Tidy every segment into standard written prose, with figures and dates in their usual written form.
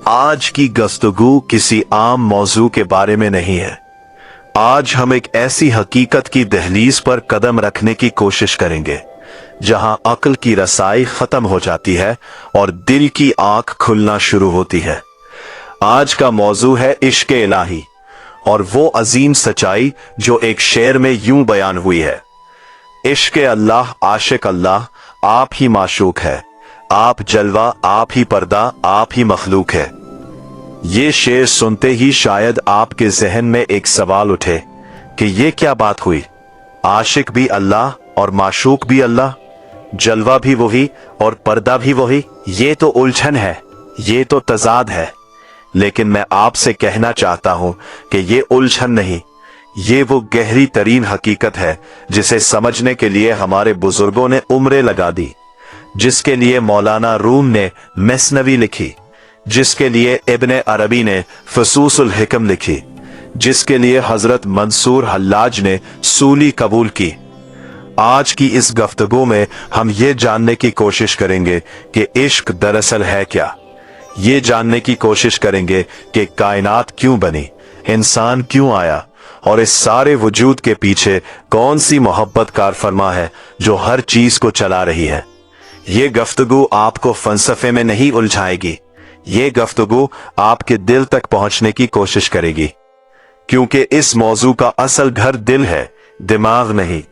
आज की गुफ्तगू किसी आम मौजू के बारे में नहीं है। आज हम एक ऐसी हकीकत की दहलीज पर कदम रखने की कोशिश करेंगे जहां अक्ल की रसाई खत्म हो जाती है और दिल की आंख खुलना शुरू होती है। आज का मौजू है इश्क इलाही और वो अजीम सच्चाई जो एक शेर में यूं बयान हुई है। इश्क अल्लाह, आशिक अल्लाह, आप ही माशूक है, आप जलवा, आप ही पर्दा, आप ही मखलूक है। ये शेर सुनते ही शायद आपके जहन में एक सवाल उठे कि ये क्या बात हुई, आशिक भी अल्लाह और माशूक भी अल्लाह, जलवा भी वही और पर्दा भी वही। ये तो उलझन है, ये तो तजाद है। लेकिन मैं आपसे कहना चाहता हूं कि ये उलझन नहीं, ये वो गहरी तरीन हकीकत है जिसे समझने के लिए हमारे बुजुर्गों ने उम्रें लगा दी, जिसके लिए मौलाना रूम ने मसनवी लिखी, जिसके लिए इब्ने अरबी ने फसूसुल हिकम लिखी, जिसके लिए हजरत मंसूर हल्लाज ने सूली कबूल की। आज की इस गुफ्तगू में हम ये जानने की कोशिश करेंगे कि इश्क दरअसल है क्या। ये जानने की कोशिश करेंगे कि कायनात क्यों बनी, इंसान क्यों आया और इस सारे वजूद के पीछे कौन सी मोहब्बत कारफरमा है जो हर चीज को चला रही है। ये गुफ्तगू आपको फलसफे में नहीं उलझाएगी, ये गुफ्तगू आपके दिल तक पहुंचने की कोशिश करेगी, क्योंकि इस मौजू का असल घर दिल है, दिमाग नहीं।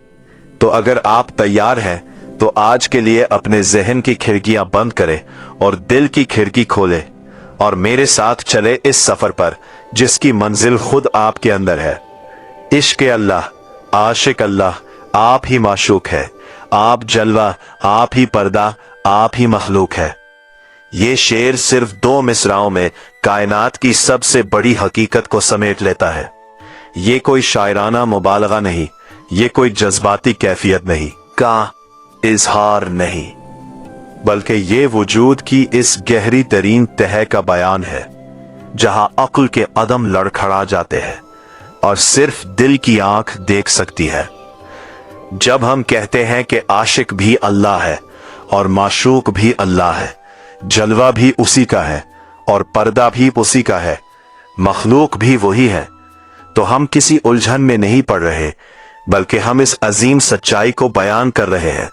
तो अगर आप तैयार हैं तो आज के लिए अपने जहन की खिड़कियां बंद करें और दिल की खिड़की खोलें और मेरे साथ चले इस सफर पर जिसकी मंजिल खुद आपके अंदर है। इश्क अल्लाह, आशिक अल्लाह, आप ही माशूक है, आप जलवा, आप ही पर्दा, आप ही मखलूक है। ये शेर सिर्फ 2 मिसराओं में कायनात की सबसे बड़ी हकीकत को समेट लेता है। ये कोई शायराना मुबालगा नहीं, ये कोई जज्बाती कैफियत नहीं का इजहार नहीं, बल्कि ये वजूद की इस गहरी तरीन तह का बयान है जहां अक्ल के अदम लड़खड़ा जाते हैं और सिर्फ दिल की आंख देख सकती है। जब हम कहते हैं कि आशिक भी अल्लाह है और माशूक भी अल्लाह है, जलवा भी उसी का है और पर्दा भी उसी का है, मखलूक भी वही है, तो हम किसी उलझन में नहीं पड़ रहे, बल्कि हम इस अजीम सच्चाई को बयान कर रहे हैं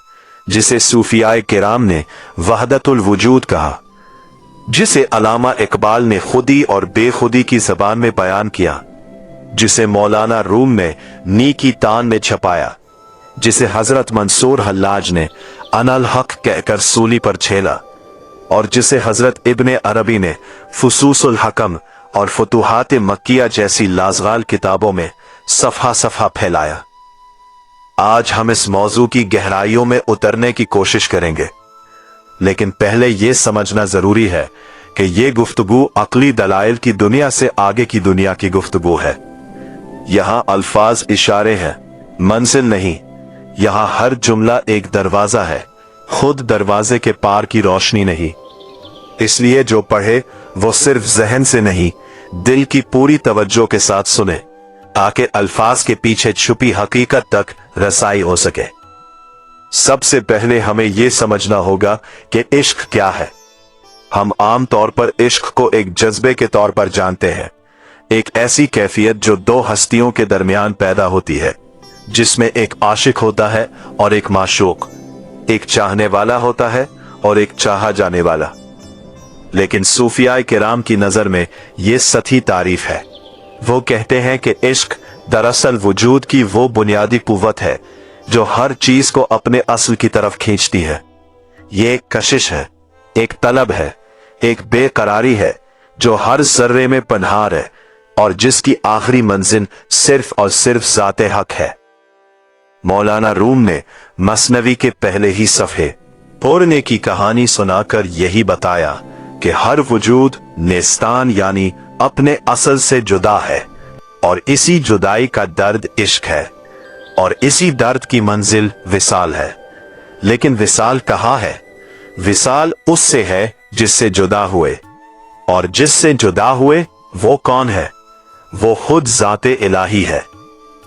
जिसे सूफियाए किराम ने वहदतुल वजूद कहा, जिसे अल्लामा इकबाल ने खुदी और बेखुदी की जबान में बयान किया, जिसे मौलाना रूम ने नी की तान में छपाया, जिसे हजरत मंसूर हल्लाज ने अनल हक कहकर सूली पर छेला और जिसे हजरत इब्ने अरबी ने फसूसुल हकम और फतुहात मक्किया जैसी लाजगाल किताबों में सफा सफा फैलाया। आज हम इस मौजू की गहराइयों में उतरने की कोशिश करेंगे, लेकिन पहले यह समझना जरूरी है कि यह गुफ्तगू अक्ली दलाइल की दुनिया से आगे की दुनिया की गुफ्तगू है। यहां अल्फाज इशारे हैं, मंजिल नहीं। यहां हर जुमला एक दरवाजा है, खुद दरवाजे के पार की रोशनी नहीं। इसलिए जो पढ़े वो सिर्फ जहन से नहीं, दिल की पूरी तवज्जो के साथ सुने ताकि अल्फाज के पीछे छुपी हकीकत तक रसाई हो सके। सबसे पहले हमें यह समझना होगा कि इश्क क्या है। हम आम तौर पर इश्क को एक जज्बे के तौर पर जानते हैं, एक ऐसी कैफियत जो 2 हस्तियों के दरमियान पैदा होती है, जिसमें एक आशिक होता है और एक माशूक, एक चाहने वाला होता है और एक चाहा जाने वाला। लेकिन सूफियाए किराम की नजर में यह सही तारीफ है। वो कहते हैं कि इश्क दरअसल वजूद की वो बुनियादी कुव्वत है जो हर चीज को अपने असल की तरफ खींचती है। ये एक कशिश है, एक तलब है, एक बेकरारी है जो हर जर्रे में पनहार है और जिसकी आखिरी मंजिल सिर्फ और सिर्फ ज़ाते हक है। मौलाना रूम ने मसनवी के पहले ही सफ़े पढ़ने की कहानी सुनाकर यही बताया कि हर वजूद नेस्तान यानी अपने असल से जुदा है और इसी जुदाई का दर्द इश्क है और इसी दर्द की मंजिल विसाल है। लेकिन विसाल कहाँ है? विसाल उससे है जिससे जुदा हुए, और जिससे जुदा हुए वो कौन है? वो खुद ज़ाते इलाही है।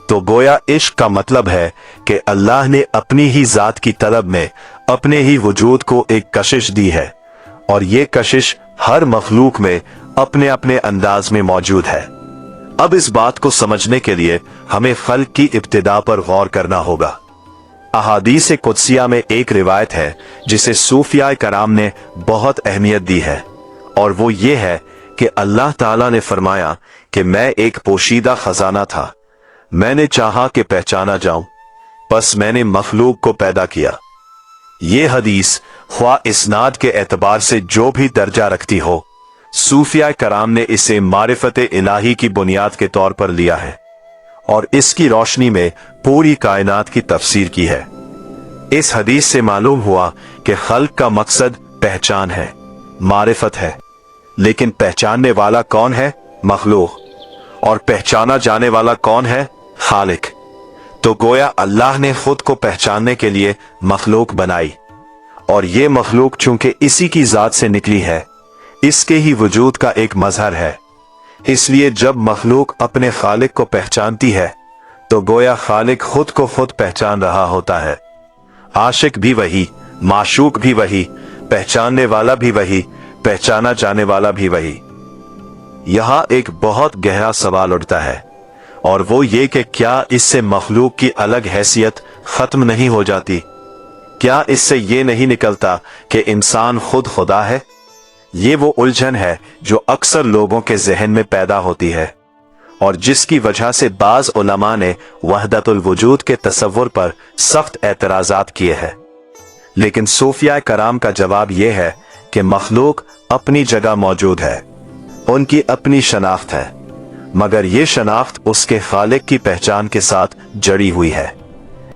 तो गोया इश्क का मतलब है कि अल्लाह ने अपनी ही ज़ात की तलब में अपने ही वजूद को एक कशिश दी है और ये कशिश हर मखलूक में अपने अपने अंदाज में मौजूद है। अब इस बात को समझने के लिए हमें खल्क की इब्तिदा पर गौर करना होगा। अहादीस कुदसिया में एक रिवायत है जिसे सूफिया कराम ने बहुत अहमियत दी है, और वो ये है कि अल्लाह ताला ने फरमाया कि मैं एक पोशीदा खजाना था, मैंने चाहा कि पहचाना जाऊं, बस मैंने मखलूक को पैदा किया। ये हदीस ख्वा इस्नाद के एतबार से जो भी दर्जा रखती हो, सूफिया कराम ने इसे मारिफत इलाही की बुनियाद के तौर पर लिया है और इसकी रोशनी में पूरी कायनात की तफसीर की है। इस हदीस से मालूम हुआ कि खल्क का मकसद पहचान है, मारिफत है, लेकिन पहचानने वाला कौन है? मखलूक। और पहचाना जाने वाला कौन है? खालिक। तो गोया अल्लाह ने खुद को पहचानने के लिए मखलूक बनाई, और ये मखलूक चूंकि इसी की जात से निकली है, इसके ही वजूद का एक मजहर है। इसलिए जब मखलूक अपने खालिक को पहचानती है तो गोया खालिक खुद को खुद पहचान रहा होता है। आशिक भी वही, माशूक भी वही, पहचानने वाला भी वही, पहचाना जाने वाला भी वही। यहां एक बहुत गहरा सवाल उठता है, और वो ये कि क्या इससे मखलूक की अलग हैसियत खत्म नहीं हो जाती? क्या इससे ये नहीं निकलता कि इंसान खुद खुदा है? ये वो उलझन है जो अक्सर लोगों के जहन में पैदा होती है, और जिसकी वजह से बाज उलमा ने वहदतुल वजूद के तसव्वुर पर सख्त एतराजात किए हैं। लेकिन सूफिया कराम का जवाब यह है कि मखलूक अपनी जगह मौजूद है, उनकी अपनी शनाख्त है, मगर ये शनाख्त उसके खालिक की पहचान के साथ जड़ी हुई है।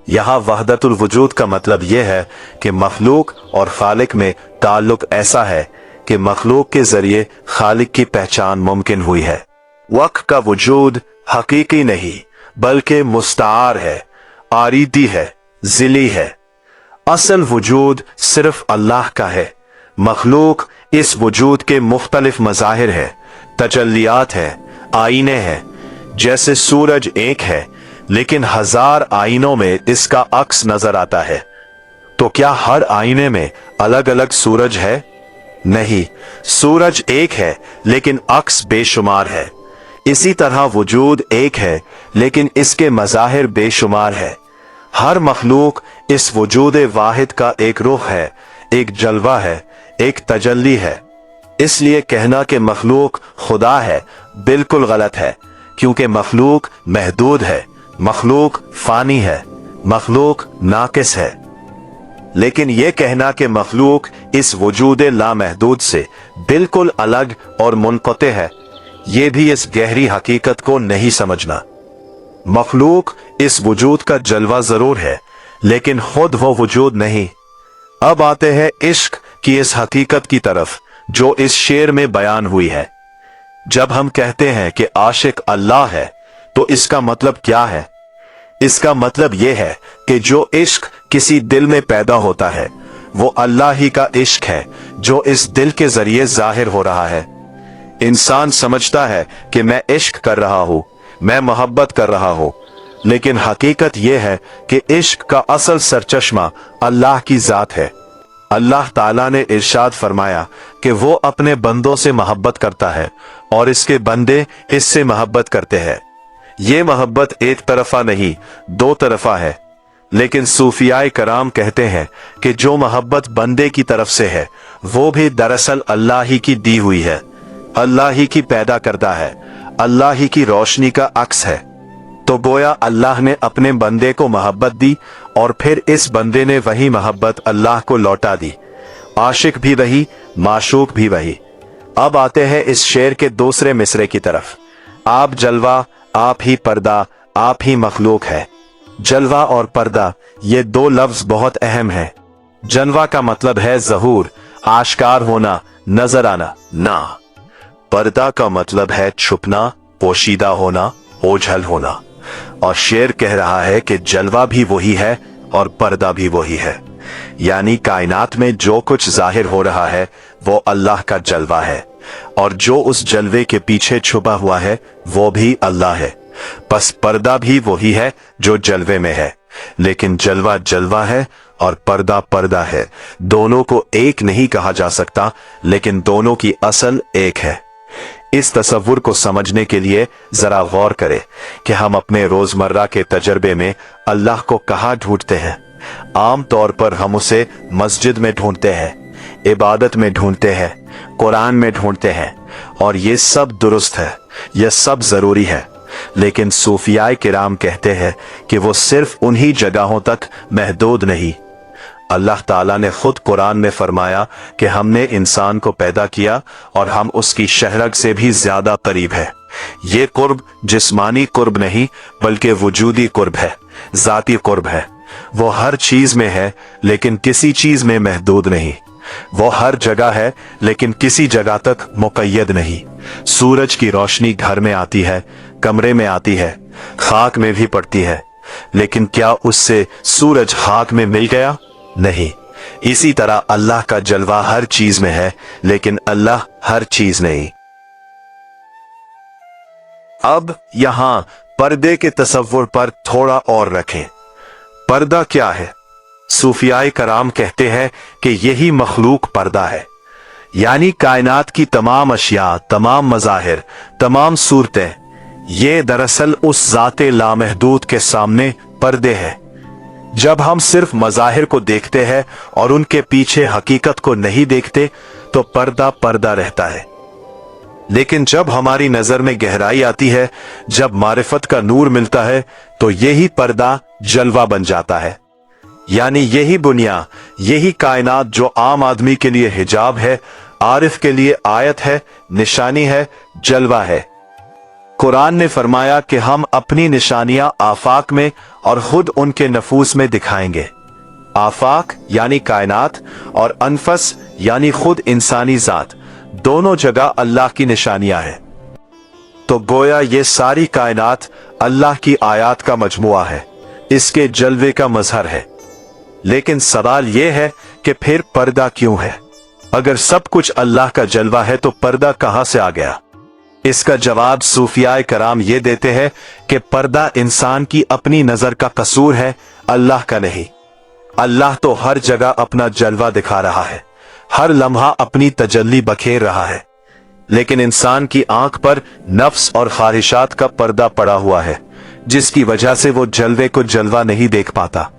यहां वहदतुल वजूद का मतलब यह है कि मखलूक और खालिक में ताल्लुक ऐसा है कि मखलूक के जरिए खालिक की पहचान मुमकिन हुई है। वक्त का वजूद हकीकी नहीं बल्कि मुस्तार है, आरीदी है, जिली है। असल वजूद सिर्फ अल्लाह का है। मखलूक इस वजूद के मुख्तलिफ मज़ाहिर है, तजल्लियात है, आईने हैं। जैसे सूरज एक है लेकिन हजार आईनों में इसका अक्स नजर आता है, तो क्या हर आईने में अलग अलग सूरज है? नहीं, सूरज एक है लेकिन अक्स बेशुमार है। इसी तरह वजूद एक है लेकिन इसके मज़ाहिर बेशुमार है। हर मखलूक इस वजूद वाहिद का एक रुख है, एक जलवा है, एक तजल्ली है। इसलिए कहना कि मखलूक खुदा है बिल्कुल गलत है, क्योंकि मखलूक महदूद है, मखलूक फानी है, मखलूक नाकिस है। लेकिन यह कहना कि मखलूक इस वजूद लामहदूद से बिल्कुल अलग और मुनक़ते है, यह भी इस गहरी हकीकत को नहीं समझना। मखलूक इस वजूद का जलवा जरूर है लेकिन खुद वो वजूद नहीं। अब आते हैं इश्क की इस हकीकत की तरफ जो इस शेर में बयान हुई है। जब हम कहते हैं कि आशिक अल्लाह है तो इसका मतलब क्या है? इसका मतलब यह है कि जो इश्क किसी दिल में पैदा होता है वो अल्लाह ही का इश्क है जो इस दिल के जरिए जाहिर हो रहा है। इंसान समझता है कि मैं इश्क कर रहा हूं, मैं मोहब्बत कर रहा हूं, लेकिन हकीकत यह है कि इश्क का असल सरचश्मा अल्लाह की जात है। अल्लाह ताला ने इरशाद फरमाया कि वो अपने बंदों से मोहब्बत करता है और इसके बंदे इससे मोहब्बत करते हैं। ये मोहब्बत एक तरफा नहीं, दो तरफा है। लेकिन सूफियाए कराम कहते हैं कि जो मोहब्बत बंदे की तरफ से है वो भी दरअसल अल्लाह ही की दी हुई है, अल्लाह ही की पैदा करता है, अल्लाह ही की रोशनी का अक्स है। तो गोया अल्लाह ने अपने बंदे को मोहब्बत दी और फिर इस बंदे ने वही मोहब्बत अल्लाह को लौटा दी। आशिक भी वही, माशूक भी वही। अब आते हैं इस शेर के दूसरे मिसरे की तरफ। आप जलवा, आप ही पर्दा, आप ही मखलूक है। जलवा और पर्दा ये दो लफ्ज बहुत अहम हैं। जलवा का मतलब है ज़हूर, आश्कार होना, नजर आना ना। पर्दा का मतलब है छुपना, पोशीदा होना, ओझल होना। और शेर कह रहा है कि जलवा भी वही है और पर्दा भी वही है, यानी कायनात में जो कुछ जाहिर हो रहा है वो अल्लाह का जलवा है, और जो उस जलवे के पीछे छुपा हुआ है वो भी अल्लाह है। बस पर्दा भी वही है जो जलवे में है, लेकिन जलवा जलवा है और पर्दा पर्दा है। दोनों को एक नहीं कहा जा सकता, लेकिन दोनों की असल एक है। इस तसव्वुर को समझने के लिए जरा गौर करें कि हम अपने रोजमर्रा के तजर्बे में अल्लाह को कहाँ ढूंढते हैं। आम तौर पर हम उसे मस्जिद में ढूंढते हैं, इबादत में ढूंढते हैं, कुरान में ढूंढते हैं, और ये सब दुरुस्त है, यह सब जरूरी है। लेकिन सूफियाए किराम कहते हैं कि वो सिर्फ उन्हीं जगहों तक महदूद नहीं। अल्लाह ताला ने खुद कुरान में फरमाया कि हमने इंसान को पैदा किया और हम उसकी शहरग से भी ज्यादा करीब है। ये कुर्ब जिस्मानी कुर्ब नहीं बल्कि वजूदी कुर्ब है, जाती कुर्ब है। वो हर चीज में है लेकिन किसी चीज में महदूद नहीं। वो हर जगह है लेकिन किसी जगह तक मुकय्यद नहीं। सूरज की रोशनी घर में आती है, कमरे में आती है, खाक में भी पड़ती है, लेकिन क्या उससे सूरज खाक में मिल गया? नहीं। इसी तरह अल्लाह का जलवा हर चीज में है लेकिन अल्लाह हर चीज नहीं। अब यहां पर्दे के तसव्वुर पर थोड़ा और रखें। पर्दा क्या है? सूफियाए कराम कहते हैं कि यही मखलूक पर्दा है, यानी कायनात की तमाम अशिया, तमाम मज़ाहिर, तमाम सूरतें, ये दरअसल उस ज़ाते लामहदूद के सामने पर्दे हैं। जब हम सिर्फ मज़ाहिर को देखते हैं और उनके पीछे हकीकत को नहीं देखते तो पर्दा पर्दा रहता है। लेकिन जब हमारी नजर में गहराई आती है, जब मारिफत का नूर मिलता है, तो यही पर्दा जलवा बन जाता है। यानी यही बुनिया, यही कायनात जो आम आदमी के लिए हिजाब है, आरिफ के लिए आयत है, निशानी है, जलवा है। कुरान ने फरमाया कि हम अपनी निशानियां आफाक में और खुद उनके नफूस में दिखाएंगे। आफाक यानी कायनात और अनफस यानी खुद इंसानी जात, दोनों जगह अल्लाह की निशानियां हैं। तो गोया ये सारी कायनात अल्लाह की आयात का मजमुआ है, इसके जलवे का मजहर है। लेकिन सवाल यह है कि फिर पर्दा क्यों है? अगर सब कुछ अल्लाह का जलवा है तो पर्दा कहां से आ गया? इसका जवाब सूफियाए कराम ये देते हैं कि पर्दा इंसान की अपनी नजर का कसूर है, अल्लाह का नहीं। अल्लाह तो हर जगह अपना जलवा दिखा रहा है, हर लम्हा अपनी तजल्ली बखेर रहा है, लेकिन इंसान की आंख पर नफ्स और ख्वाहिशात का पर्दा पड़ा हुआ है, जिसकी वजह से वो जलवे को जलवा नहीं देख पाता।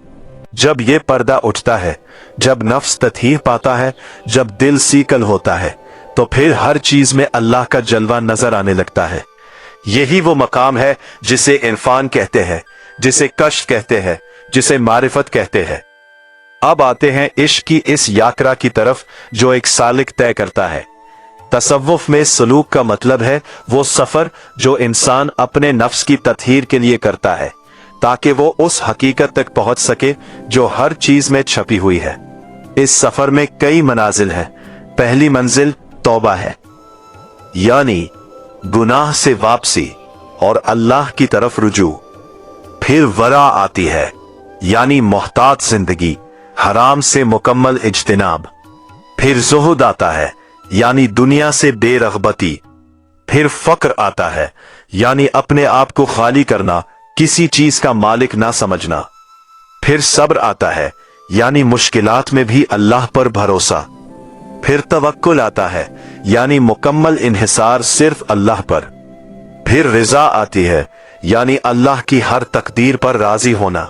जब ये पर्दा उठता है, जब नफ्स तथहीर पाता है, जब दिल सीकल होता है, तो फिर हर चीज में अल्लाह का जलवा नजर आने लगता है। यही वो मकाम है जिसे इरफान कहते हैं, जिसे कश्फ कहते हैं, जिसे मारिफत कहते हैं। अब आते हैं इश्क की इस यात्रा की तरफ जो एक सालिक तय करता है। तसव्वुफ में सलूक का मतलब है वो सफर जो इंसान अपने नफ्स की तत्हीर के लिए करता है, ताकि वो उस हकीकत तक पहुंच सके जो हर चीज में छपी हुई है। इस सफर में कई मनाजिल हैं। पहली मंजिल तौबा है, यानी गुनाह से वापसी और अल्लाह की तरफ रुजू। फिर वरा आती है, यानी मोहतात जिंदगी, हराम से मुकम्मल इज्तिनाब। फिर ज़ुहद आता है, यानी दुनिया से बेरग़बती। फिर फ़क्र आता है, यानी अपने आप को खाली करना, किसी चीज का मालिक ना समझना। फिर सब्र आता है, यानी मुश्किलात में भी अल्लाह पर भरोसा। फिर तवक्कुल आता है, यानी मुकम्मल इन्हिसार सिर्फ अल्लाह पर। फिर रिजा आती है, यानी अल्लाह की हर तकदीर पर राजी होना।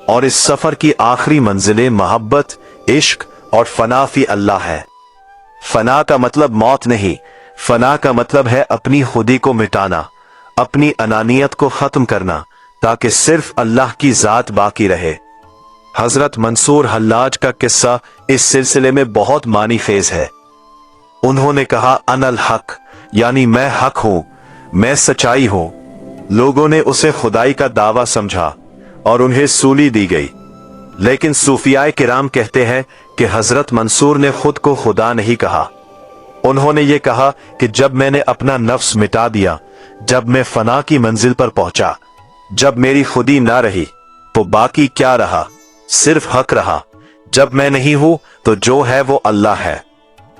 और इस सफर की आखिरी मंजिलें मोहब्बत, इश्क और फना फी अल्लाह है। फना का मतलब मौत नहीं, फना का मतलब है अपनी खुदी को मिटाना, अपनी अनानियत को खत्म करना, ताकि सिर्फ अल्लाह की जात बाकी रहे। हजरत मंसूर हल्लाज का किस्सा इस सिलसिले में बहुत मानी खेज है। उन्होंने कहा, अनल हक, यानी मैं हक हूं, मैं सच्चाई हूं। लोगों ने उसे खुदाई का दावा समझा और उन्हें सूली दी गई। लेकिन सूफियाए किराम कहते हैं कि हजरत मंसूर ने खुद को खुदा नहीं कहा। उन्होंने ये कहा कि जब मैंने अपना नफ्स मिटा दिया, जब मैं फना की मंजिल पर पहुंचा, जब मेरी खुदी ना रही, तो बाकी क्या रहा? सिर्फ हक रहा। जब मैं नहीं हूं तो जो है वो अल्लाह है।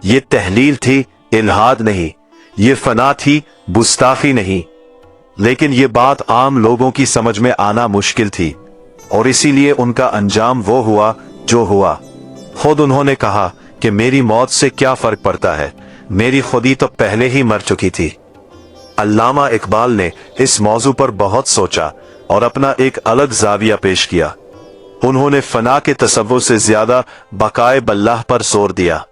ये तहलील थी, इल्हाद नहीं। ये फना थी, गुस्ताखी नहीं। लेकिन ये बात आम लोगों की समझ में आना मुश्किल थी और इसीलिए उनका अंजाम वो हुआ जो हुआ। खुद उन्होंने कहा कि मेरी मौत से क्या फर्क पड़ता है, मेरी खुदी तो पहले ही मर चुकी थी। अल्लामा इकबाल ने इस मौजू पर बहुत सोचा और अपना एक अलग जाविया पेश किया। उन्होंने फना के तसव्वुर से ज्यादा बकाए बल्लाह पर जोर दिया।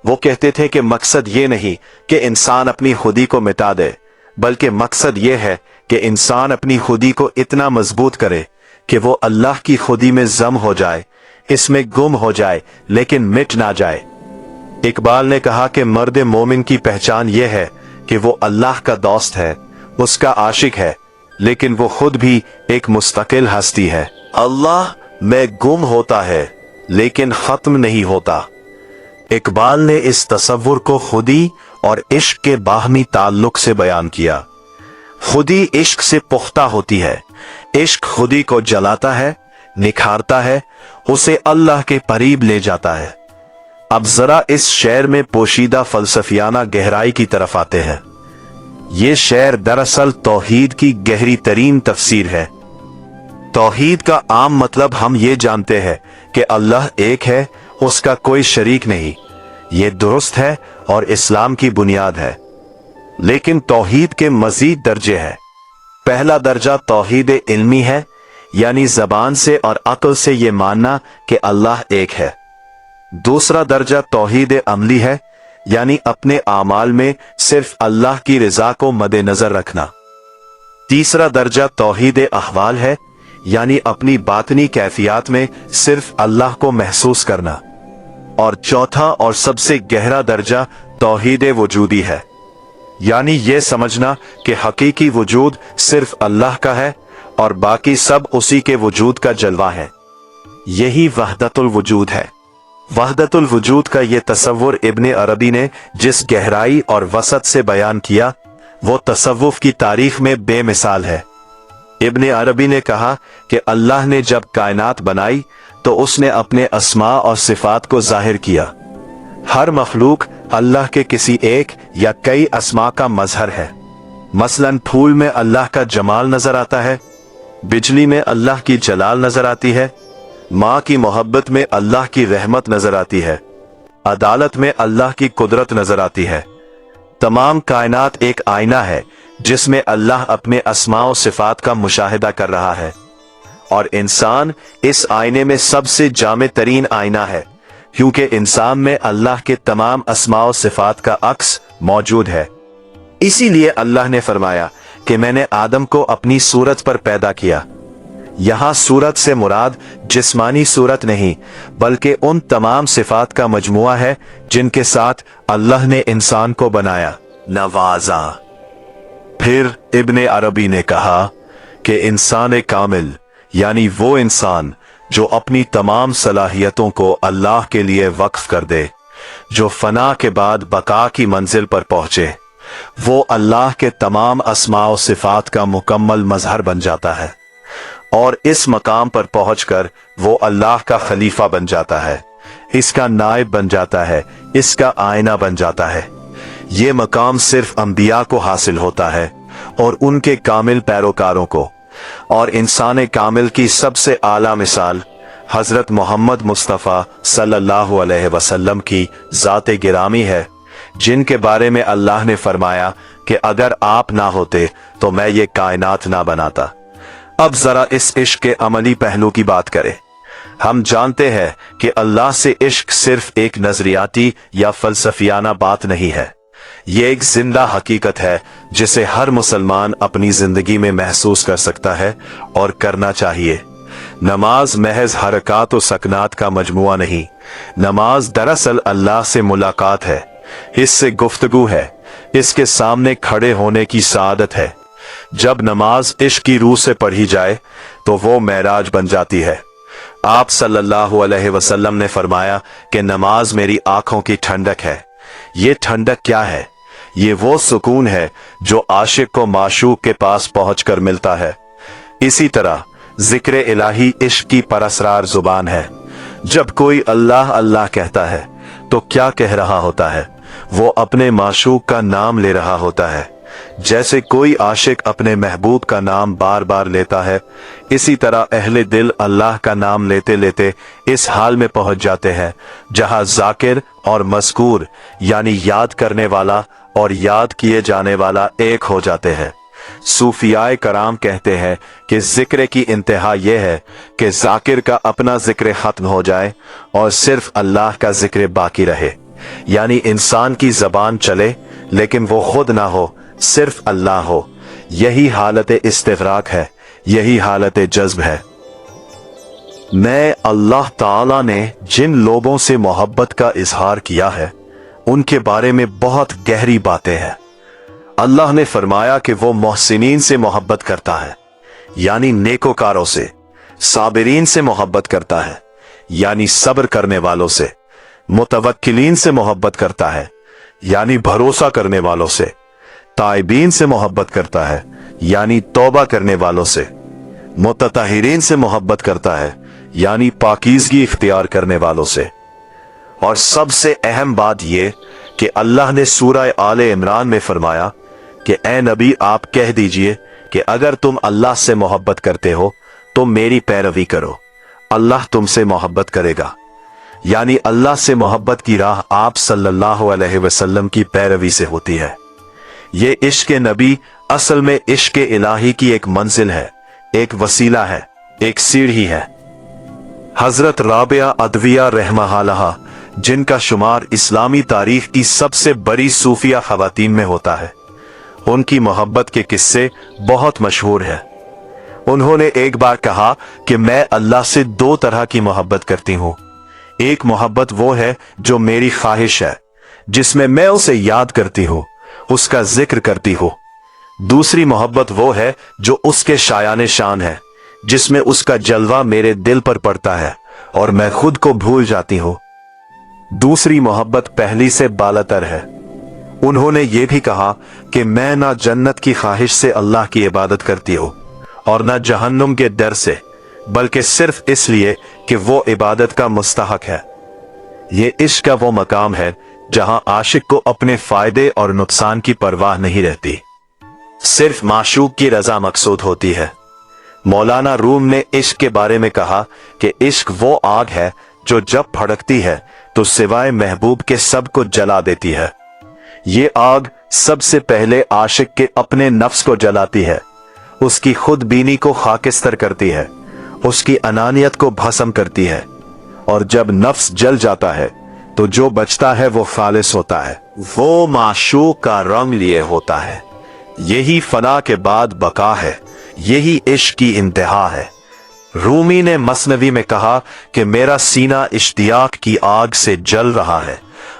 वो कहते थे कि मकसद ये नहीं कि इंसान अपनी खुदी को मिटा दे, बल्कि मकसद ये है कि इंसान अपनी खुदी को इतना मजबूत करे कि वो अल्लाह की खुदी में जम हो जाए, इसमें गुम हो जाए लेकिन मिट ना जाए। इकबाल ने कहा कि मर्द मोमिन की पहचान यह है कि वो अल्लाह का दोस्त है, उसका आशिक है, लेकिन वो खुद भी एक मुस्तकिल हस्ती है। अल्लाह में गुम होता है लेकिन खत्म नहीं होता। इकबाल ने इस तसव्वुर को खुदी और इश्क के बाहमी ताल्लुक से बयान किया। खुदी इश्क से पुख्ता होती है, इश्क खुदी को जलाता है, निखारता है, उसे अल्लाह के करीब ले जाता है। अब जरा इस शेर में पोशीदा फलसफियाना गहराई की तरफ आते हैं। ये शेर दरअसल तौहीद की गहरी तरीन तफसीर है। तौहीद का आम मतलब हम ये जानते हैं कि अल्लाह एक है, उसका कोई शरीक नहीं। ये दुरुस्त है और इस्लाम की बुनियाद है। लेकिन तौहीद के मजीद दर्जे हैं। पहला दर्जा तौहीद इल्मी है, यानी जबान से और अक्ल से ये मानना कि अल्लाह एक है। दूसरा दर्जा तौहीद अमली है, यानी अपने आमाल में सिर्फ अल्लाह की रजा को मद्देनजर रखना। तीसरा दर्जा तौहीद अहवाल है, यानी अपनी बातनी कैफियत में सिर्फ अल्लाह को महसूस करना। और चौथा और सबसे गहरा दर्जा तौहीद वजूदी है, यानी ये समझना कि हकीकी वजूद सिर्फ अल्लाह का है और बाकी सब उसी के वजूद का जलवा है। यही वहदतुल वजूद है। वहदतुल वजूद का ये तसव्वुर इब्ने अरबी ने जिस गहराई और वसत से बयान किया, वो तसव्वुफ की तारीख में बेमिसाल है। इब्ने अरबी ने कहा कि अल्लाह ने जब कायनात बनाई तो उसने अपने अस्मा और सिफात को जाहिर किया। हर मखलूक अल्लाह के किसी एक या कई अस्मा का मजहर है। मसलन फूल में अल्लाह का जमाल नजर आता है, बिजली में अल्लाह की जलाल नजर आती है, माँ की मोहब्बत में अल्लाह की रहमत नजर आती है, अदालत में अल्लाह की कुदरत नजर आती है। तमाम कायनात एक आईना है जिसमें अल्लाह अपने अस्मा और सिफात का मुशाहिदा कर रहा है, और इंसान इस आईने में सबसे जामे तरीन आईना है, क्योंकि इंसान में अल्लाह के तमाम अस्मा और सिफात का अक्स मौजूद है। इसीलिए अल्लाह ने फरमाया कि मैंने आदम को अपनी सूरत पर पैदा किया। यहां सूरत से मुराद जिस्मानी सूरत नहीं, बल्कि उन तमाम सिफात का मजमुआ है जिनके साथ अल्लाह ने इंसान को बनाया, नवाजा। फिर इब्ने अरबी ने कहा कि इंसान कामिल यानी वो इंसान जो अपनी तमाम सलाहियतों को अल्लाह के लिए वक्फ कर दे, जो फना के बाद बका की मंजिल पर पहुंचे, वो अल्लाह के तमाम अस्मा और सिफात का मुकम्मल मजहर बन जाता है, और इस मकाम पर पहुंचकर वो अल्लाह का खलीफा बन जाता है, इसका नायब बन जाता है, इसका आईना बन जाता है। ये मकाम सिर्फ अंबिया को हासिल होता है और उनके कामिल पैरोकारों को। और इंसान कामिल की सबसे आला मिसाल हजरत मोहम्मद मुस्तफ़ा सल्लल्लाहु अलैहि वसल्लम की ज़ाते गिरामी है, जिनके बारे में अल्लाह ने फरमाया कि अगर आप ना होते तो मैं ये कायनात ना बनाता। अब जरा इस इश्क के अमली पहलू की बात करें। हम जानते हैं कि अल्लाह से इश्क सिर्फ एक नजरियाती या फलसफियाना बात नहीं है, ये एक जिंदा हकीकत है जिसे हर मुसलमान अपनी जिंदगी में महसूस कर सकता है और करना चाहिए। नमाज महज हरकत और सकनात का मजमुआ नहीं, नमाज दरअसल अल्लाह से मुलाकात है, इससे गुफ्तगू है, इसके सामने खड़े होने की सादत है। जब नमाज इश्क की रूह से पढ़ी जाए तो वो मेराज बन जाती है। आप सल्लल्लाहु अलैहि वसल्लम ने फरमाया कि नमाज मेरी आंखों की ठंडक है। ये ठंडक क्या है? ये वो सुकून है जो आशिक को माशूक के पास पहुंचकर मिलता है। इसी तरह जिक्र इलाही इश्क की परअसरार जुबान है। जब कोई अल्लाह अल्लाह कहता है तो क्या कह रहा होता है? वो अपने माशूक का नाम ले रहा होता है। जैसे कोई आशिक अपने महबूब का नाम बार बार लेता है, इसी तरह अहले दिल अल्लाह का नाम लेते लेते इस हाल में पहुंच जाते हैं जहां जाकिर और मज़कूर यानी याद करने वाला और याद किए जाने वाला एक हो जाते हैं। सूफियाए कराम कहते हैं कि जिक्र की इंतहा यह है कि जाकिर का अपना जिक्र खत्म हो जाए और सिर्फ अल्लाह का जिक्र बाकी रहे, यानी इंसान की जबान चले लेकिन वो खुद ना हो, सिर्फ अल्लाह हो। यही हालत इस्तिग़राक़ है, यही हालत जज्ब है। मैं अल्लाह ताला ने जिन लोगों से मोहब्बत का इजहार किया है उनके बारे में बहुत गहरी बातें हैं। अल्लाह ने फरमाया कि वो मोहसिनीन से मोहब्बत करता है, यानी नेकोकारों से, साबिरीन से मोहब्बत करता है, यानी सब्र करने वालों से, मुतवक्किलीन से मोहब्बत करता है, यानी भरोसा करने वालों से, ताइबीन से मोहब्बत करता है, यानी तौबा करने वालों से, मुतताहिरीन से मोहब्बत करता है, यानी पाकीज़गी इख्तियार करने वालों से। और सबसे अहम बात यह कि अल्लाह ने सूरह आले इमरान में फरमाया कि ए नबी आप कह दीजिए कि अगर तुम अल्लाह से मोहब्बत करते हो तो मेरी पैरवी करो, अल्लाह तुमसे मोहब्बत करेगा। यानी अल्लाह से मोहब्बत की राह आप सल्लल्लाहु अलैहि वसल्लम की पैरवी से होती है। ये इश्क नबी असल में इश्क इलाही की एक मंजिल है, एक वसीला है, एक सीढ़ी है। हजरत राबिया अदविया रहमहा, जिनका शुमार इस्लामी तारीख की सबसे बड़ी सूफिया खवातीन में होता है, उनकी मोहब्बत के किस्से बहुत मशहूर हैं। उन्होंने एक बार कहा कि मैं अल्लाह से दो तरह की मोहब्बत करती हूं। एक मोहब्बत वो है जो मेरी ख्वाहिश है, जिसमें मैं उसे याद करती हूं, उसका जिक्र करती हूं। दूसरी मोहब्बत वो है जो उसके शायाने शान है, जिसमें उसका जलवा मेरे दिल पर पड़ता है और मैं खुद को भूल जाती हूं। दूसरी मोहब्बत पहली से बालातर है। उन्होंने ये भी कहा कि मैं ना जन्नत की ख्वाहिश से अल्लाह की इबादत करती हूँ और ना जहन्नुम के डर से, बल्कि सिर्फ इसलिए कि वो इबादत का मुस्तहक है। ये इश्क का वो मकाम है जहां आशिक को अपने फायदे और नुकसान की परवाह नहीं रहती, सिर्फ माशूक की रजा मकसूद होती है। मौलाना रूम ने इश्क के बारे में कहा कि इश्क वो आग है जो जब भड़कती है तो सिवाय महबूब के सब को जला देती है। ये आग सबसे पहले आशिक के अपने नफ्स को जलाती है, उसकी खुदबीनी को खाकिस्तर करती है, उसकी अनानियत को भस्म करती है, और जब नफ्स जल जाता है तो जो बचता है वो खालिस होता है, वो माशूक का रंग लिए होता है। यही फना के बाद बका है, यही इश्क की इंतहा है। रूमी ने मसनवी में कहा कि मेरा सीना इश्तियाक की आग से जल रहा है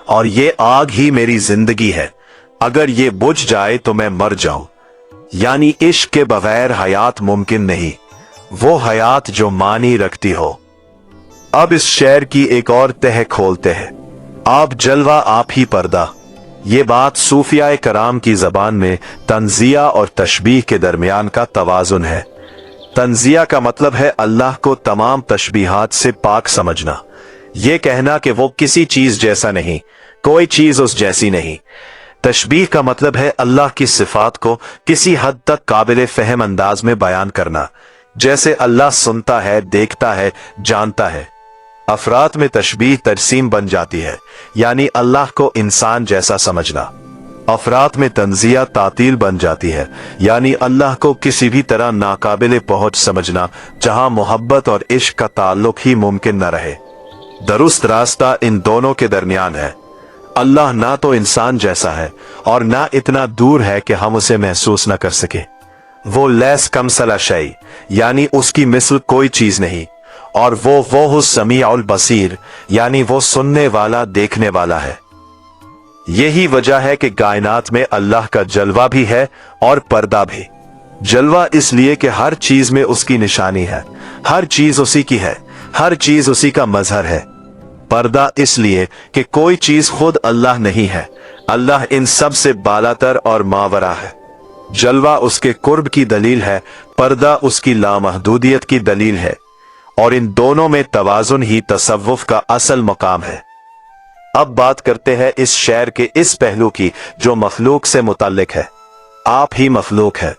और ये आग ही मेरी जिंदगी है, अगर ये बुझ जाए तो मैं मर जाऊं। यानी इश्क के बगैर हयात मुमकिन नहीं, वो हयात जो मानी रखती हो। अब इस शेर की एक और तह खोलते हैं, आप जलवा आप ही पर्दा। ये बात सूफियाए कराम की जबान में तंजिया और तशबीह के दरमियान का तवाजुन है। तंजिया का मतलब है अल्लाह को तमाम तशबीहात से पाक समझना, ये कहना कि वो किसी चीज जैसा नहीं, कोई चीज उस जैसी नहीं। तशबीह का मतलब है अल्लाह की सिफात को किसी हद तक काबिल फहम अंदाज में बयान करना, जैसे अल्लाह सुनता है, देखता है, जानता है। अफरात में तशबीह तरसीम बन जाती है, यानी अल्लाह को इंसान जैसा समझना। अफरात में तंजिया तातील बन जाती है, यानी अल्लाह को किसी भी तरह नाकाबिले पहुंच समझना, जहां मोहब्बत और इश्क का ताल्लुक ही मुमकिन न रहे। दुरुस्त रास्ता इन दोनों के दरमियान है। अल्लाह ना तो इंसान जैसा है और ना इतना दूर है कि हम उसे महसूस न कर सके। वो लैस कमसला शै, यानी उसकी मिसल कोई चीज नहीं, और वो समीउल बसीर, यानी वो सुनने वाला, देखने वाला है। यही वजह है कि कायनात में अल्लाह का जलवा भी है और पर्दा भी। जलवा इसलिए कि हर चीज में उसकी निशानी है, हर चीज उसी की है, हर चीज उसी का मजहर है। पर्दा इसलिए कि कोई चीज खुद अल्लाह नहीं है, अल्लाह इन सब से बालातर और मावरा है। जलवा उसके कुर्ब की दलील है, पर्दा उसकी लामहदूदियत की दलील है, और इन दोनों में तवाजुन ही तसव्वुफ का असल मकाम है। अब बात करते हैं इस शेर के इस पहलू की जो मखलूक से मुताल्लिक है। आप ही मखलूक है।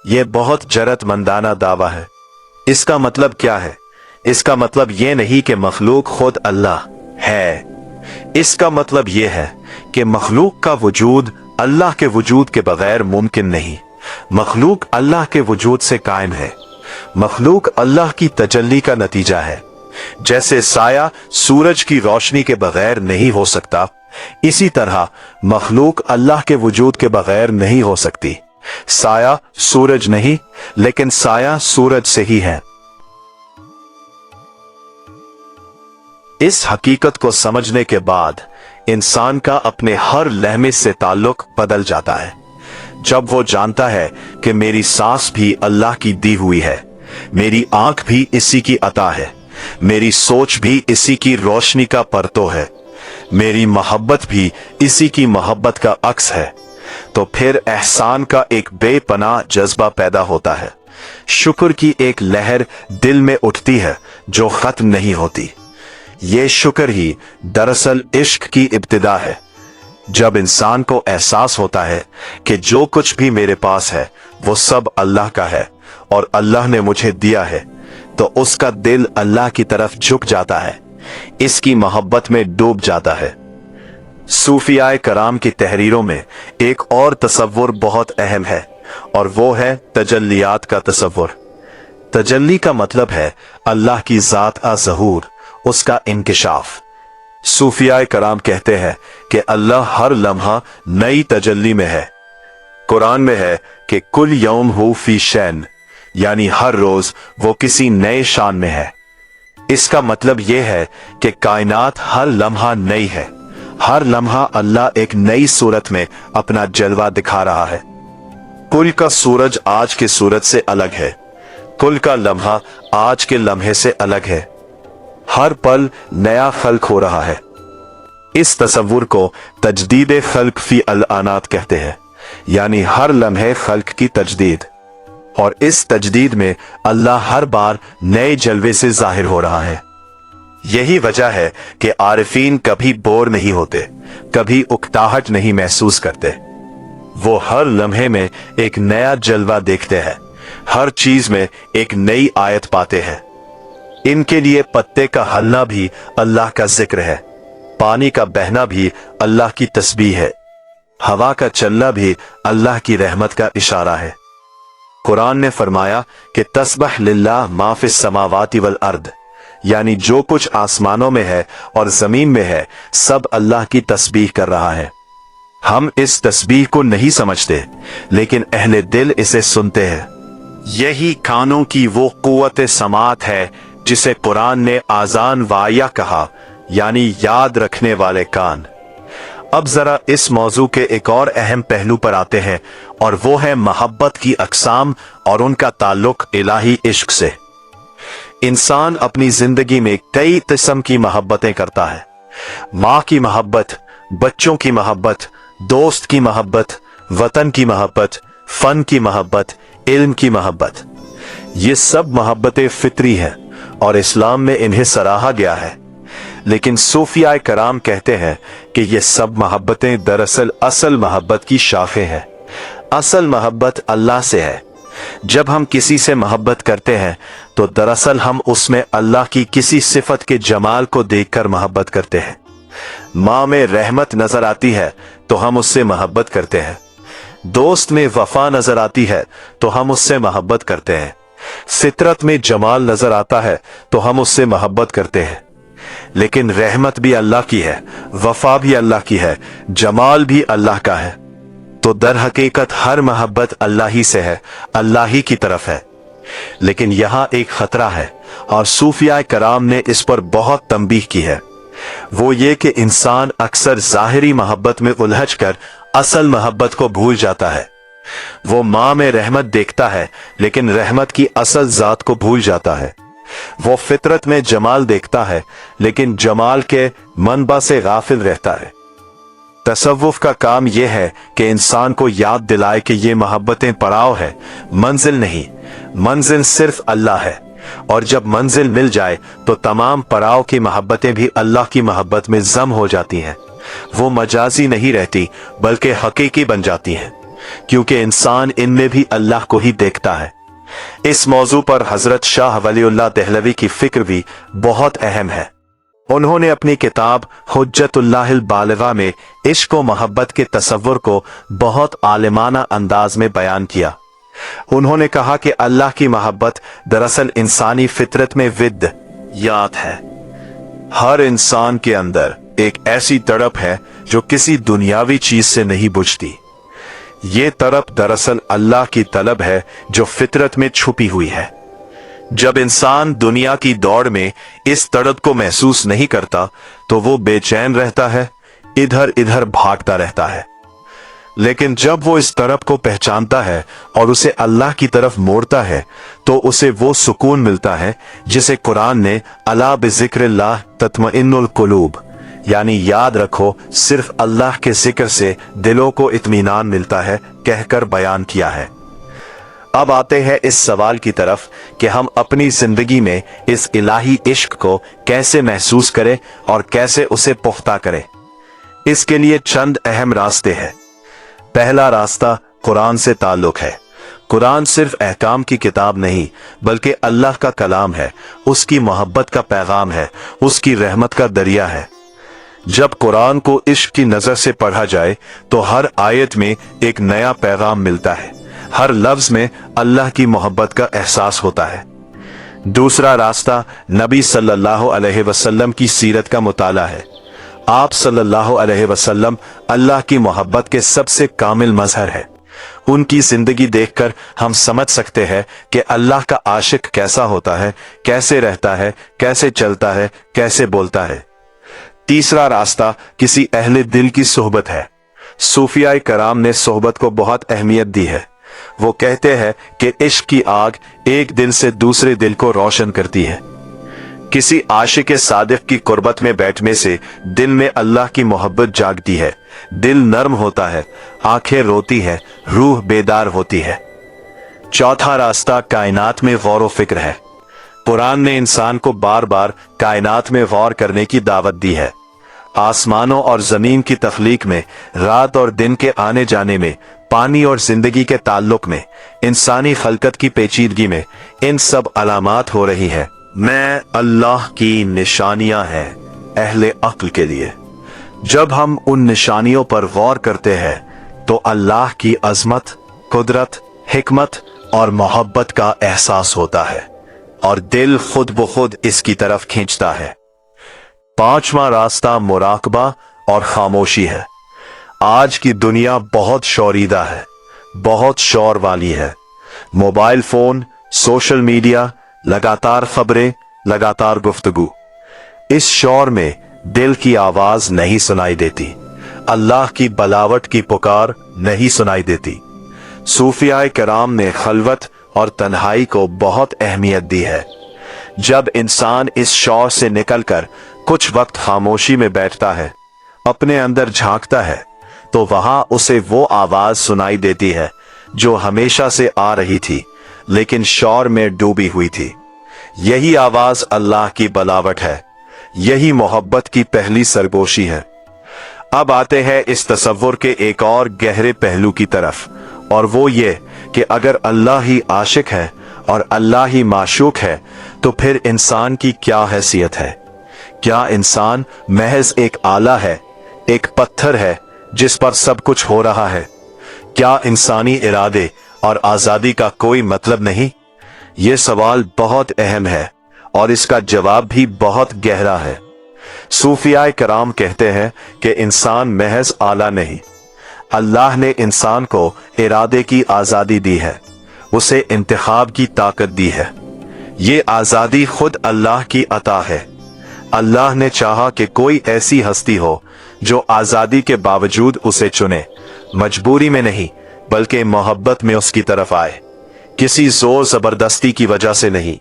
ये बहुत जरूरतमंदाना दावा है। इसका मतलब क्या है? इसका मतलब ये नहीं कि मखलूक खुद अल्लाह है। इसका मतलब ये है कि मखलूक का वजूद अल्लाह के वजूद के बगैर मुमकिन नहीं। मखलूक अल्लाह के वजूद से कायम है। मखलूक अल्लाह की तजल्ली का नतीजा है। जैसे साया सूरज की रोशनी के बगैर नहीं हो सकता, इसी तरह मखलूक अल्लाह के वजूद के बगैर नहीं हो सकती। साया सूरज नहीं, लेकिन साया सूरज से ही है। इस हकीकत को समझने के बाद इंसान का अपने हर लहमे से ताल्लुक बदल जाता है। जब वो जानता है कि मेरी सांस भी अल्लाह की दी हुई है, मेरी आंख भी इसी की अता है, मेरी सोच भी इसी की रोशनी का परतो है, मेरी मोहब्बत भी इसी की मोहब्बत का अक्स है, तो फिर एहसान का एक बेपनाह जज्बा पैदा होता है। शुक्र की एक लहर दिल में उठती है जो खत्म नहीं होती। ये शुक्र ही दरअसल इश्क की इब्तिदा है। जब इंसान को एहसास होता है कि जो कुछ भी मेरे पास है वो सब अल्लाह का है और अल्लाह ने मुझे दिया है, तो उसका दिल अल्लाह की तरफ झुक जाता है, इसकी मोहब्बत में डूब जाता है। सूफियाए कराम की तहरीरों में एक और तसव्वुर बहुत अहम है और वो है तजल्लियात का तसव्वुर। तजल्ली का मतलब है अल्लाह की जात अज़हूर, उसका इंकिशाफ। सूफियाए कराम कहते हैं कि अल्लाह हर लम्हा नई तजल्ली में है। कुरान में है कि कुल यौम हु फी शैन, यानी हर रोज वो किसी नए शान में है। इसका मतलब यह है कि कायनात हर लम्हा नई है। हर लम्हा अल्लाह एक नई सूरत में अपना जलवा दिखा रहा है। कुल का सूरज आज के सूरज से अलग है। कुल का लम्हा आज के लम्हे से अलग है। हर पल नया खल्क हो रहा है। इस तसव्वुर को तजदीद खल्क फी अल आनात कहते हैं, यानी हर लम्हे खल्क की तजदीद। और इस तजदीद में अल्लाह हर बार नए जलवे से जाहिर हो रहा है। यही वजह है कि आरिफीन कभी बोर नहीं होते, कभी उकताहट नहीं महसूस करते। वो हर लम्हे में एक नया जलवा देखते हैं, हर चीज में एक नई आयत पाते हैं। इनके लिए पत्ते का हलना भी अल्लाह का जिक्र है, पानी का बहना भी अल्लाह की तस्बीह है, हवा का चलना भी अल्लाह की रहमत का इशारा है। कुरान ने फरमाया कि तस्बह लिल्लाह मा फिस समावाति वल अर्द, यानी जो कुछ आसमानों में है और जमीन में है सब अल्लाह की तस्बीह कर रहा है। हम इस तस्बीह को नहीं समझते, लेकिन अहले दिल इसे सुनते हैं। यही कानों की वो कुव्वत समात है जिसे कुरान ने आजान वाया कहा, यानी याद रखने वाले कान। अब जरा इस मौजू के एक और अहम पहलू पर आते हैं, और वो है मोहब्बत की अकसाम और उनका ताल्लुक इलाही इश्क से। इंसान अपनी जिंदगी में कई किस्म की मोहब्बतें करता है। माँ की मोहब्बत, बच्चों की मोहब्बत, दोस्त की मोहब्बत, वतन की मोहब्बत, फन की मोहब्बत, इल्म की मोहब्बत। ये सब मोहब्बतें फितरी हैं और इस्लाम में इन्हें सराहा गया है। लेकिन सूफियाए कराम कहते हैं कि ये सब मोहब्बतें दरअसल असल मोहब्बत की शाखें हैं। असल मोहब्बत अल्लाह से है। जब हम किसी से मोहब्बत करते हैं तो दरअसल हम उसमें अल्लाह की किसी सिफत के जमाल को देखकर मोहब्बत करते हैं। माँ में रहमत नजर आती है तो हम उससे मोहब्बत करते हैं। दोस्त में वफा नजर आती है तो हम उससे मोहब्बत करते हैं। फितरत में जमाल नजर आता है तो हम उससे मोहब्बत करते हैं। लेकिन रहमत भी अल्लाह की है, वफा भी अल्लाह की है, जमाल भी अल्लाह का है। तो दर हकीकत हर मोहब्बत अल्लाह ही से है, अल्लाह ही की तरफ है। लेकिन यहां एक खतरा है और सूफिया कराम ने इस पर बहुत तंबीह की है। वो ये कि इंसान अक्सर जाहिरी मोहब्बत में उलझ कर असल मोहब्बत को भूल जाता है। वो माँ में रहमत देखता है लेकिन रहमत की असल जात को भूल जाता है। वो फितरत में जमाल देखता है लेकिन जमाल के मनबा से गाफिल रहता है। तसव्वुफ का काम यह है कि इंसान को याद दिलाए कि ये मोहब्बतें पड़ाव है, मंजिल नहीं। मंजिल सिर्फ अल्लाह है, और जब मंजिल मिल जाए तो तमाम पड़ाव की मोहब्बतें भी अल्लाह की मोहब्बत में जम हो जाती हैं। वो मजाजी नहीं रहती बल्कि हकीकी बन जाती हैं। क्योंकि इंसान इनमें भी अल्लाह को ही देखता है। इस मौजू पर हजरत शाह वलीउल्लाह देहलवी की फिक्र भी बहुत अहम है। उन्होंने अपनी किताब हुज्जतुल्लाहिल बालिगा में इश्क व मोहब्बत के तसव्वुर को बहुत आलिमाना अंदाज में बयान किया। उन्होंने कहा कि अल्लाह की मोहब्बत दरअसल इंसानी फितरत में विद्यात है। हर इंसान के अंदर एक ऐसी तड़प है जो किसी दुनियावी चीज से नहीं बुझती। ये तड़प दरअसल अल्लाह की तलब है जो फितरत में छुपी हुई है। जब इंसान दुनिया की दौड़ में इस तड़प को महसूस नहीं करता तो वो बेचैन रहता है, इधर इधर भागता रहता है। लेकिन जब वो इस तड़प को पहचानता है और उसे अल्लाह की तरफ मोड़ता है तो उसे वो सुकून मिलता है जिसे कुरान ने अला बिज़िक्रिल्लाह तत्मइन्नुल कुलूब, यानी याद रखो सिर्फ अल्लाह के जिक्र से दिलों को इत्मीनान मिलता है, कहकर बयान किया है। अब आते हैं इस सवाल की तरफ कि हम अपनी जिंदगी में इस इलाही इश्क को कैसे महसूस करें और कैसे उसे पुख्ता करें। इसके लिए चंद अहम रास्ते हैं। पहला रास्ता कुरान से ताल्लुक है। कुरान सिर्फ अहकाम की किताब नहीं बल्कि अल्लाह का कलाम है, उसकी मोहब्बत का पैगाम है, उसकी रहमत का दरिया है। जब कुरान को इश्क की नजर से पढ़ा जाए तो हर आयत में एक नया पैगाम मिलता है, हर लफ्ज में अल्लाह की मोहब्बत का एहसास होता है। दूसरा रास्ता नबी सल्लल्लाहु अलैहि वसल्लम की सीरत का मुताला है। आप सल्लल्लाहु अलैहि वसल्लम अल्लाह की मोहब्बत के सबसे कामिल मजहर है। उनकी जिंदगी देखकर हम समझ सकते हैं कि अल्लाह का आशिक कैसा होता है, कैसे रहता है, कैसे चलता है, कैसे बोलता है। तीसरा रास्ता किसी अहले दिल की सोहबत है। सूफियाए कराम ने सोहबत को बहुत अहमियत दी है। वो कहते हैं कि इश्क की आग एक दिल से दूसरे दिल को रोशन करती है। किसी आशिक सादिक की कुर्बत में बैठने से दिल में अल्लाह की मोहब्बत जागती है, दिल नर्म होता है, आंखें रोती है, रूह बेदार होती है। चौथा रास्ता कायनात में गौर व फिक्र है। कुरान ने इंसान को बार बार कायनात में गौर करने की दावत दी है। आसमानों और जमीन की तख्लीक में, रात और दिन के आने जाने में, पानी और जिंदगी के ताल्लुक में, इंसानी खलकत की पेचीदगी में, इन सब अलामात हो रही है। मैं अल्लाह की निशानियां हैं अहले अक्ल के लिए। जब हम उन निशानियों पर गौर करते हैं तो अल्लाह की अजमत, कुदरत, हिकमत और मोहब्बत का एहसास होता है और दिल खुद ब खुद इसकी तरफ खींचता है। पांचवा रास्ता मुराकबा और खामोशी है। आज की दुनिया बहुत शोरीदा है, बहुत शोर वाली है। मोबाइल फोन, सोशल मीडिया, लगातार खबरें, लगातार गुफ्तगू। इस शोर में दिल की आवाज नहीं सुनाई देती, अल्लाह की बलावट की पुकार नहीं सुनाई देती। सूफियाए कराम ने खलवत और तन्हाई को बहुत अहमियत दी है। जब इंसान इस शोर से निकलकर कुछ वक्त खामोशी में बैठता है, अपने अंदर झांकता है, तो वहां उसे वो आवाज सुनाई देती है जो हमेशा से आ रही थी लेकिन शोर में डूबी हुई थी। यही आवाज अल्लाह की बलावट है, यही मोहब्बत की पहली सरगोशी है। अब आते हैं इस तसव्वुर के एक और गहरे पहलू की तरफ, और वो ये कि अगर अल्लाह ही आशिक है और अल्लाह ही माशूक है तो फिर इंसान की क्या हैसियत है। क्या इंसान महज एक आला है, एक पत्थर है जिस पर सब कुछ हो रहा है? क्या इंसानी इरादे और आजादी का कोई मतलब नहीं? ये सवाल बहुत अहम है और इसका जवाब भी बहुत गहरा है। सूफियाए कराम कहते हैं कि इंसान महज आला नहीं, अल्लाह ने इंसान को इरादे की आजादी दी है, उसे इंतखाब की ताकत दी है। ये आजादी खुद अल्लाह की अता है। अल्लाह ने चाहा कि कोई ऐसी हस्ती हो जो आजादी के बावजूद उसे चुने, मजबूरी में नहीं बल्कि मोहब्बत में उसकी तरफ आए, किसी जोर जबरदस्ती की वजह से नहीं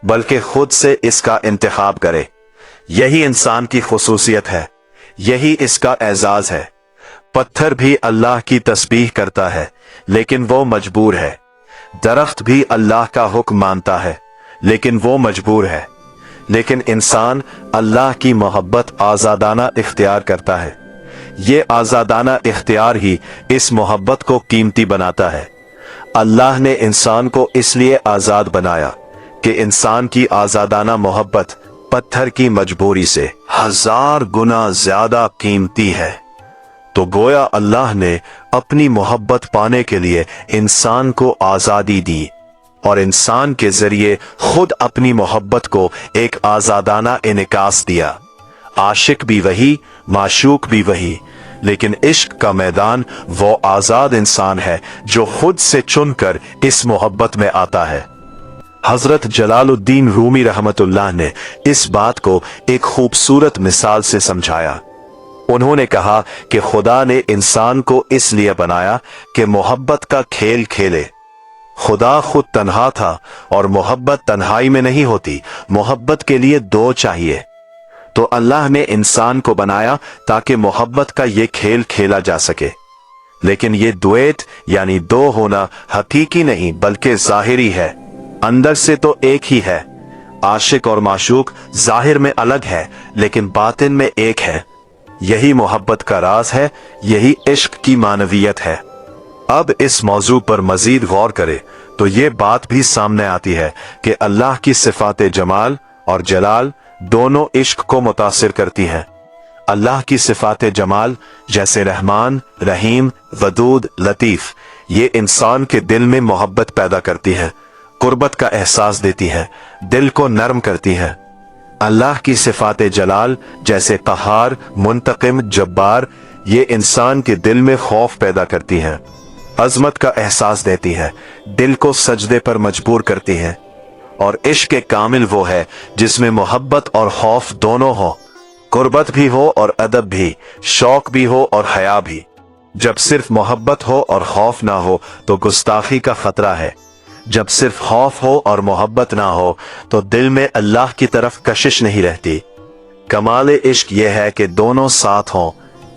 बल्कि खुद से इसका इंतखाब करे। यही इंसान की खुसूसियत है, यही इसका एजाज है। पत्थर भी अल्लाह की तस्बीह करता है लेकिन वो मजबूर है। दरख्त भी अल्लाह का हुक्म मानता है लेकिन वो मजबूर है। लेकिन इंसान अल्लाह की मोहब्बत आजादाना इख्तियार करता है। ये आज़ादाना इख्तियार ही इस मोहब्बत को कीमती बनाता है। अल्लाह ने इंसान को इसलिए आज़ाद बनाया कि इंसान की आज़ादाना मोहब्बत पत्थर की मजबूरी से 1000 गुना ज्यादा कीमती है। तो गोया अल्लाह ने अपनी मोहब्बत पाने के लिए इंसान को आज़ादी दी और इंसान के जरिए खुद अपनी मोहब्बत को एक आज़ादाना इनकास दिया। आशिक भी वही, माशूक भी वही, लेकिन इश्क का मैदान वो आज़ाद इंसान है जो खुद से चुनकर इस मोहब्बत में आता है। हजरत जलालुद्दीन रूमी रहमतुल्लाह ने इस बात को एक खूबसूरत मिसाल से समझाया। उन्होंने कहा कि खुदा ने इंसान को इसलिए बनाया कि मोहब्बत का खेल खेले। खुदा खुद तन्हा था और मोहब्बत तन्हाई में नहीं होती, मोहब्बत के लिए दो चाहिए। तो अल्लाह ने इंसान को बनाया ताकि मोहब्बत का ये खेल खेला जा सके। लेकिन ये द्वैत यानी दो होना हकीकी नहीं बल्कि जाहिरी है, अंदर से तो एक ही है। आशिक और माशूक जाहिर में अलग है लेकिन बातिन में एक है। यही मोहब्बत का राज है, यही इश्क की मानवियत है। अब इस मौजू पर मजीद गौर करें तो ये बात भी सामने आती है कि अल्लाह की सिफात जमाल और जलाल दोनों इश्क को मुतासिर करती हैं। अल्लाह की सिफात जमाल जैसे रहमान, रहीम, वदूद, लतीफ, ये इंसान के दिल में मोहब्बत पैदा करती है, कुर्बत का एहसास देती है, दिल को नरम करती है। अल्लाह की सिफात जलाल जैसे कहार, मुंतकिम, जब्बार, ये इंसान के दिल में खौफ पैदा करती हैं, अजमत का एहसास देती है, दिल को सजदे पर मजबूर करती है। और इश्क कामिल वो है जिसमें मोहब्बत और खौफ दोनों हो, कुर्बत भी हो और अदब भी, शौक भी हो और हया भी। जब सिर्फ मोहब्बत हो और खौफ ना हो तो गुस्ताखी का खतरा है। जब सिर्फ खौफ हो और मोहब्बत ना हो तो दिल में अल्लाह की तरफ कशिश नहीं रहती। कमाल इश्क यह है कि दोनों साथ हों,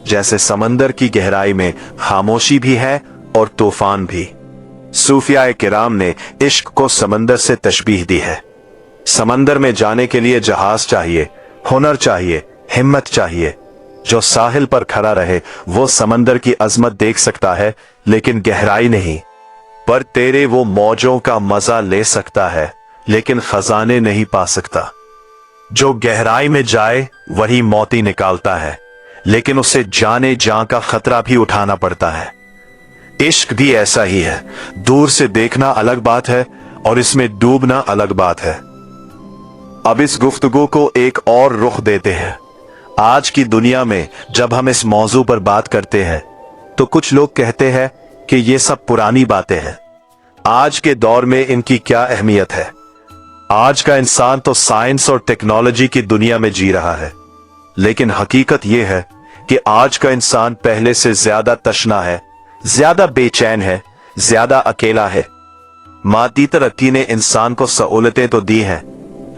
जैसे समंदर की गहराई में खामोशी भी है और तूफान भी। सूफिया किराम ने इश्क को समंदर से तशबीह दी है। समंदर में जाने के लिए जहाज चाहिए, हुनर चाहिए, हिम्मत चाहिए। जो साहिल पर खड़ा रहे वो समंदर की अजमत देख सकता है लेकिन गहराई नहीं। पर तेरे वो मौजों का मजा ले सकता है लेकिन खजाने नहीं पा सकता। जो गहराई में जाए वही मोती निकालता है लेकिन उसे जाने जां का खतरा भी उठाना पड़ता है। इश्क भी ऐसा ही है, दूर से देखना अलग बात है और इसमें डूबना अलग बात है। अब इस गुफ्तगू को एक और रुख देते हैं। आज की दुनिया में जब हम इस मौजू पर बात करते हैं तो कुछ लोग कहते हैं कि ये सब पुरानी बातें हैं, आज के दौर में इनकी क्या अहमियत है। आज का इंसान तो साइंस और टेक्नोलॉजी की दुनिया में जी रहा है, लेकिन हकीकत यह है कि आज का इंसान पहले से ज्यादा तशना है, ज्यादा बेचैन है, ज्यादा अकेला है। मादी तरक्की ने इंसान को सहूलतें तो दी हैं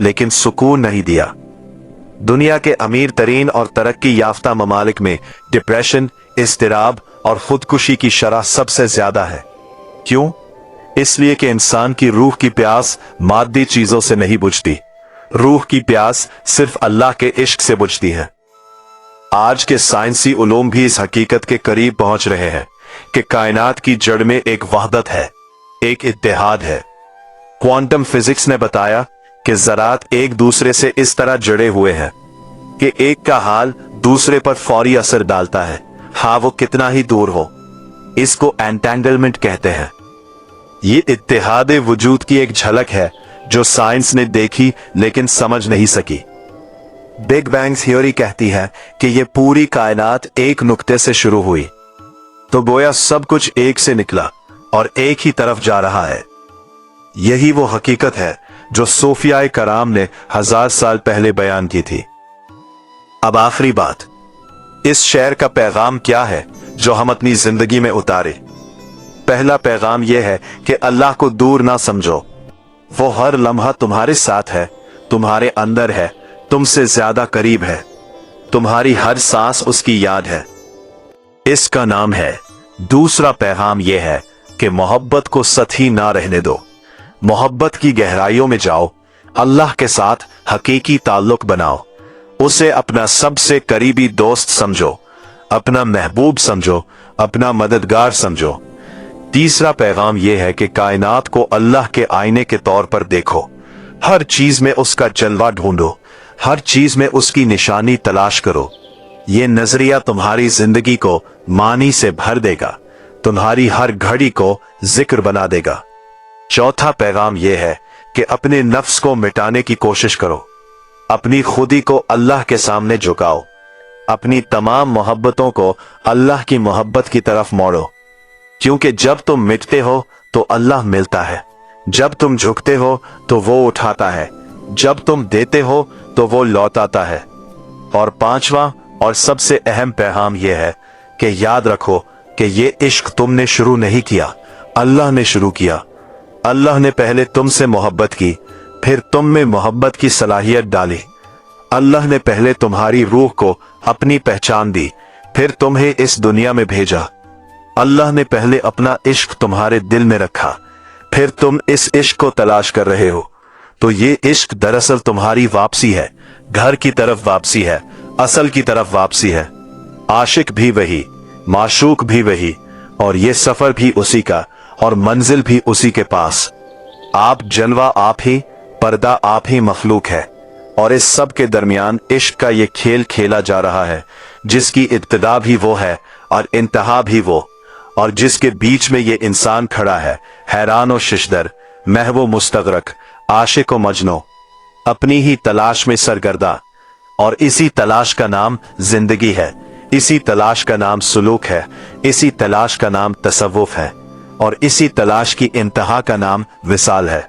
लेकिन सुकून नहीं दिया। दुनिया के अमीर तरीन और तरक्की याफ्ता ममालिक में डिप्रेशन, इस्तिराब और खुदकुशी की शरह सबसे ज्यादा है। क्यों? इसलिए कि इंसान की रूह की प्यास मादी चीजों से नहीं बुझती, रूह की प्यास सिर्फ अल्लाह के इश्क से बुझती है। आज के साइंसी उलूम भी इस हकीकत के करीब पहुंच रहे हैं कि कायनात की जड़ में एक वहदत है, एक इत्तेहाद है। क्वांटम फिजिक्स ने बताया कि ज़रात एक दूसरे से इस तरह जुड़े हुए हैं कि एक का हाल दूसरे पर फौरी असर डालता है, हाँ वो कितना ही दूर हो। इसको एंटेंगलमेंट कहते हैं। ये इत्तेहाद वजूद की एक झलक है जो साइंस ने देखी लेकिन समझ नहीं सकी। बिग बैंग थ्योरी कहती है कि ये पूरी कायनात एक नुक्ते से शुरू हुई, तो गोया सब कुछ एक से निकला और एक ही तरफ जा रहा है। यही वो हकीकत है जो सूफिया कराम ने 1000 साल पहले बयान की थी। अब आखिरी बात, इस शेर का पैगाम क्या है जो हम अपनी जिंदगी में उतारे। पहला पैगाम यह है कि अल्लाह को दूर ना समझो, वो हर लम्हा तुम्हारे साथ है, तुम्हारे अंदर है, तुमसे ज्यादा करीब है, तुम्हारी हर सांस उसकी याद है। इसका नाम है। दूसरा पैगाम यह है कि मोहब्बत को सतही ना रहने दो, मोहब्बत की गहराइयों में जाओ, अल्लाह के साथ हकीकी ताल्लुक बनाओ, उसे अपना सबसे करीबी दोस्त समझो, अपना महबूब समझो, अपना मददगार समझो। तीसरा पैगाम यह है कि कायनात को अल्लाह के आईने के तौर पर देखो। हर चीज में उसका जलवा ढूंढो, हर चीज में उसकी निशानी तलाश करो। ये नजरिया तुम्हारी जिंदगी को मानी से भर देगा, तुम्हारी हर घड़ी को जिक्र बना देगा। चौथा पैगाम यह है कि अपने नफ्स को मिटाने की कोशिश करो, अपनी खुदी को अल्लाह के सामने झुकाओ, अपनी तमाम मोहब्बतों को अल्लाह की मोहब्बत की तरफ मोड़ो। क्योंकि जब तुम मिटते हो तो अल्लाह मिलता है, जब तुम झुकते हो तो वो उठाता है, जब तुम देते हो तो वो लौटाता है। और पांचवा और सबसे अहम पैगाम यह है कि याद रखो कि ये इश्क तुमने शुरू नहीं किया, अल्लाह ने शुरू किया। अल्लाह ने पहले तुमसे मोहब्बत की, फिर तुम में मोहब्बत की सलाहियत डाली। अल्लाह ने पहले तुम्हारी रूह को अपनी पहचान दी, फिर तुम्हें इस दुनिया में भेजा। अल्लाह ने पहले अपना इश्क तुम्हारे दिल में रखा, फिर तुम इस इश्क को तलाश कर रहे हो। तो ये इश्क दरअसल तुम्हारी वापसी है, घर की तरफ वापसी है, असल की तरफ वापसी है। आशिक भी वही, माशूक भी वही, और ये सफर भी उसी का, और मंजिल भी उसी के पास। आप जलवा आप ही, पर्दा आप ही मखलूक है, और इस सब के दरमियान इश्क का ये खेल खेला जा रहा है, जिसकी इब्तिदा भी वो है और इंतहा भी वो, और जिसके बीच में ये इंसान खड़ा है, हैरान व शिशदर, महवो मुस्तगरक, आशिक व मजनू, अपनी ही तलाश में सरगर्दा। और इसी तलाश का नाम जिंदगी है, इसी तलाश का नाम सुलूक है, इसी तलाश का नाम तसव्वुफ है, और इसी तलाश की इंतहा का नाम विसाल है।